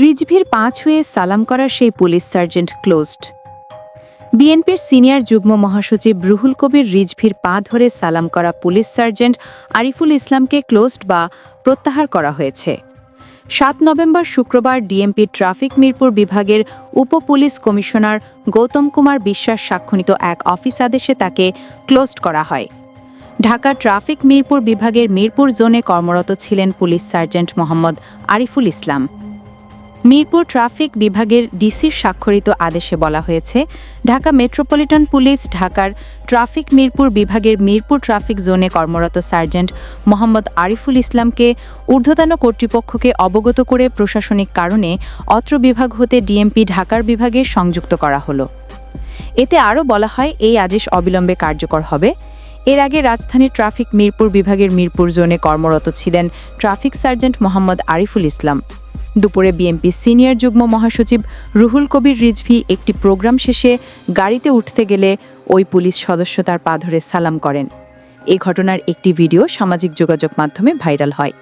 রিজভির পা ছুঁয়ে সালাম করা সেই পুলিশ সার্জেন্ট ক্লোজড। বিএনপির সিনিয়র যুগ্ম মহাসচিব রুহুল কবির রিজভির পা ধরে সালাম করা পুলিশ সার্জেন্ট আরিফুল ইসলামকে ক্লোজড বা প্রত্যাহার করা হয়েছে। ৭ নভেম্বর শুক্রবার ডিএমপি ট্রাফিক মিরপুর বিভাগের উপ পুলিশ কমিশনার গৌতম কুমার বিশ্বাস স্বাক্ষরিত এক অফিস আদেশে তাকে ক্লোজড করা হয়। ঢাকা ট্রাফিক মিরপুর বিভাগের মিরপুর জোনে কর্মরত ছিলেন police sergeant Mohammad Ariful Islam. Mirpur traffic বিভাগের ডিসির স্বাক্ষরিত আদেশে বলা হয়েছে, ঢাকা মেট্রোপলিটন পুলিশ ঢাকার ট্রাফিক মিরপুর বিভাগের মিরপুর ট্রাফিক জোনে কর্মরত সার্জেন্ট মোহাম্মদ আরিফুল ইসলামকে ঊর্ধ্বতন কর্তৃপক্ষকে অবগত করে প্রশাসনিক কারণে অত্র বিভাগ হতে ডিএমপি ঢাকার বিভাগে সংযুক্ত করা হলো। এতে আরও বলা হয়, এই আদেশ অবিলম্বে কার্যকর হবে। এর আগে রাজধানীর ট্রাফিক মিরপুর বিভাগের মিরপুর জোনে কর্মরত ছিলেন ট্রাফিক সার্জেন্ট মোহাম্মদ আরিফুল ইসলাম। দুপুরে বিএনপি সিনিয়র যুগ্ম মহাসচিব রুহুল কবির রিজভী একটি প্রোগ্রাম শেষে গাড়িতে উঠতে গেলে ওই পুলিশ সদস্য তার পা ধরে সালাম করেন। এই ঘটনার একটি ভিডিও সামাজিক যোগাযোগ মাধ্যমে ভাইরাল হয়।